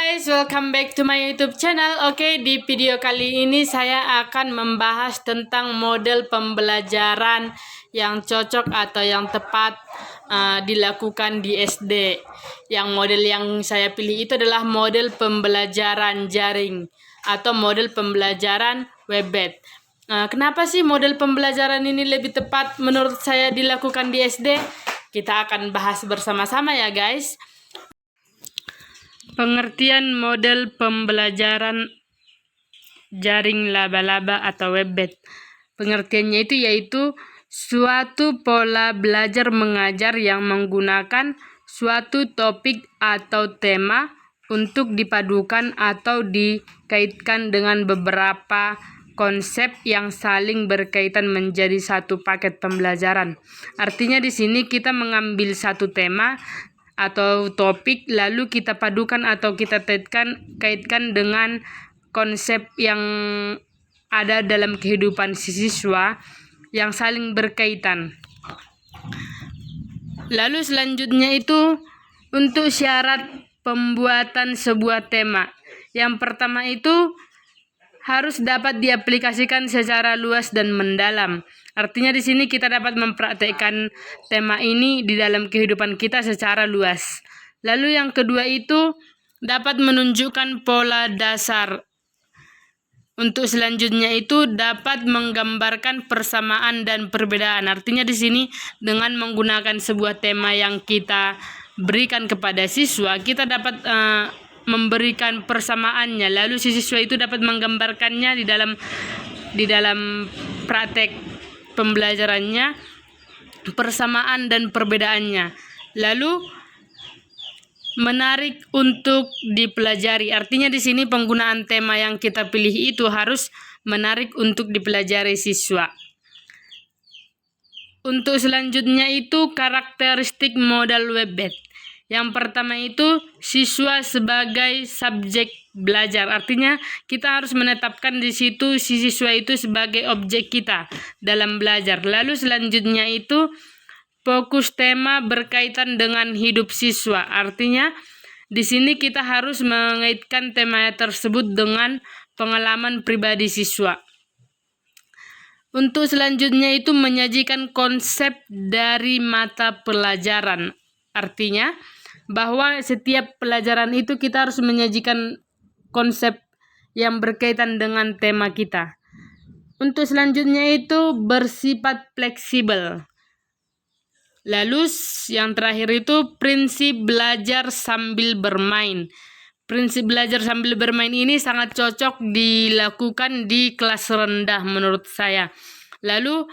guys, welcome back to my YouTube channel. Oke, di video kali ini saya akan membahas tentang model pembelajaran yang cocok atau yang tepat dilakukan di SD. Yang model yang saya pilih itu adalah model pembelajaran jaring atau model pembelajaran web-based. Kenapa sih model pembelajaran ini lebih tepat menurut saya dilakukan di SD? Kita akan bahas bersama-sama ya guys. Pengertian model pembelajaran jaring laba-laba atau web-based. Pengertiannya itu yaitu suatu pola belajar mengajar yang menggunakan suatu topik atau tema untuk dipadukan atau dikaitkan dengan beberapa konsep yang saling berkaitan menjadi satu paket pembelajaran. Artinya di sini kita mengambil satu tema atau topik, lalu kita padukan atau kita kaitkan dengan konsep yang ada dalam kehidupan siswa yang saling berkaitan. Lalu selanjutnya itu untuk syarat pembuatan sebuah tema. Yang pertama itu harus dapat diaplikasikan secara luas dan mendalam. Artinya di sini kita dapat mempraktekkan tema ini di dalam kehidupan kita secara luas. Lalu yang kedua itu dapat menunjukkan pola dasar. Untuk selanjutnya itu dapat menggambarkan persamaan dan perbedaan. Artinya di sini dengan menggunakan sebuah tema yang kita berikan kepada siswa, kita dapat memberikan persamaannya. Lalu siswa itu dapat menggambarkannya di dalam praktek pembelajarannya, persamaan dan perbedaannya. Lalu menarik untuk dipelajari. Artinya di sini penggunaan tema yang kita pilih itu harus menarik untuk dipelajari siswa. Untuk selanjutnya itu karakteristik modal web-based. Yang pertama itu siswa sebagai subjek belajar. Artinya kita harus menetapkan di situ si siswa itu sebagai objek kita dalam belajar. Lalu selanjutnya itu fokus tema berkaitan dengan hidup siswa. Artinya di sini kita harus mengaitkan tema tersebut dengan pengalaman pribadi siswa. Untuk selanjutnya itu menyajikan konsep dari mata pelajaran. Artinya bahwa setiap pelajaran itu kita harus menyajikan konsep yang berkaitan dengan tema kita. Untuk selanjutnya itu bersifat fleksibel. Lalu yang terakhir itu prinsip belajar sambil bermain. Prinsip belajar sambil bermain ini sangat cocok dilakukan di kelas rendah menurut saya. Lalu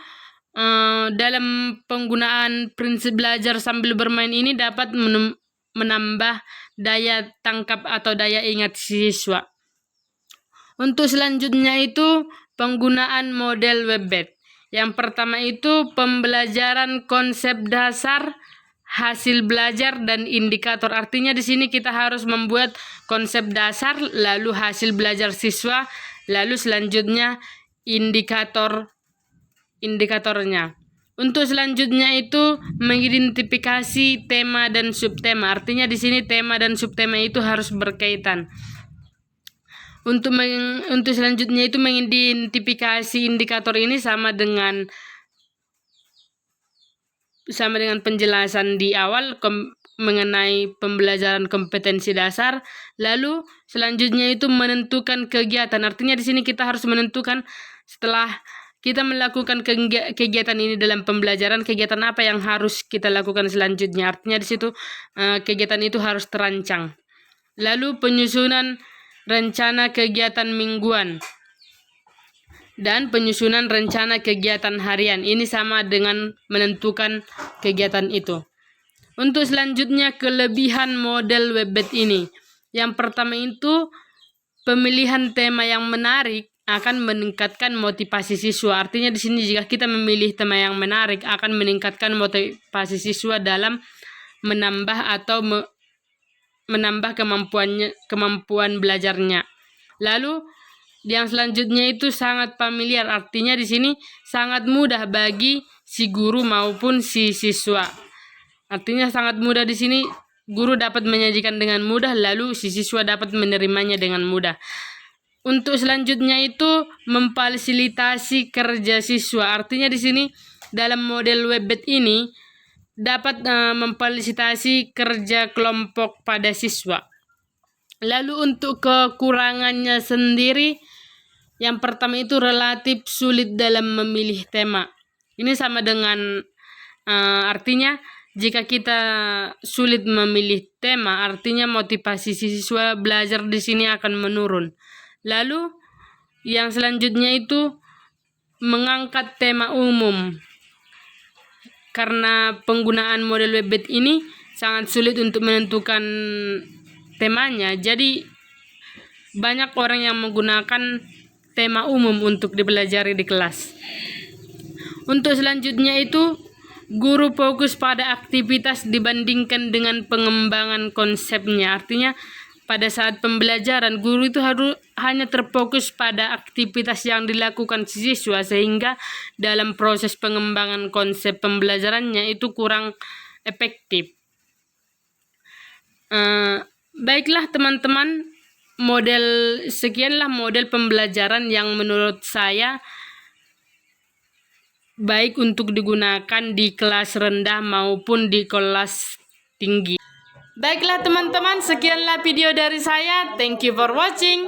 dalam penggunaan prinsip belajar sambil bermain ini dapat menambah daya tangkap atau daya ingat siswa. Untuk selanjutnya itu penggunaan model web-based. Yang pertama itu pembelajaran konsep dasar, hasil belajar dan indikator. Artinya di sini kita harus membuat konsep dasar, lalu hasil belajar siswa, lalu selanjutnya indikatornya. Untuk selanjutnya itu mengidentifikasi tema dan subtema. Artinya di sini tema dan subtema itu harus berkaitan. Untuk selanjutnya itu mengidentifikasi indikator ini sama dengan penjelasan di awal mengenai pembelajaran kompetensi dasar. Lalu selanjutnya itu menentukan kegiatan. Artinya di sini kita harus menentukan setelah kita melakukan kegiatan ini dalam pembelajaran, kegiatan apa yang harus kita lakukan selanjutnya. Artinya di situ kegiatan itu harus terancang. Lalu penyusunan rencana kegiatan mingguan dan penyusunan rencana kegiatan harian. Ini sama dengan menentukan kegiatan itu. Untuk selanjutnya kelebihan model web-based ini. Yang pertama itu pemilihan tema yang menarik akan meningkatkan motivasi siswa. Artinya di sini jika kita memilih tema yang menarik akan meningkatkan motivasi siswa dalam menambah atau menambah kemampuan belajarnya. Lalu yang selanjutnya itu sangat familiar. Artinya di sini sangat mudah bagi si guru maupun si siswa. Artinya sangat mudah di sini guru dapat menyajikan dengan mudah, lalu si siswa dapat menerimanya dengan mudah. Untuk selanjutnya itu memfasilitasi kerja siswa. Artinya di sini dalam model Webbed ini dapat memfasilitasi kerja kelompok pada siswa. Lalu untuk kekurangannya sendiri, yang pertama itu relatif sulit dalam memilih tema. Ini sama dengan artinya jika kita sulit memilih tema, artinya motivasi siswa belajar di sini akan menurun. Lalu yang selanjutnya itu mengangkat tema umum. Karena penggunaan model Webbed ini sangat sulit untuk menentukan temanya, jadi banyak orang yang menggunakan tema umum untuk dipelajari di kelas. Untuk selanjutnya itu guru fokus pada aktivitas dibandingkan dengan pengembangan konsepnya. Artinya pada saat pembelajaran guru itu harus hanya terfokus pada aktivitas yang dilakukan siswa, sehingga dalam proses pengembangan konsep pembelajarannya itu kurang efektif. Baiklah teman-teman, sekianlah model pembelajaran yang menurut saya baik untuk digunakan di kelas rendah maupun di kelas tinggi. Baiklah teman-teman, sekianlah video dari saya. Thank you for watching.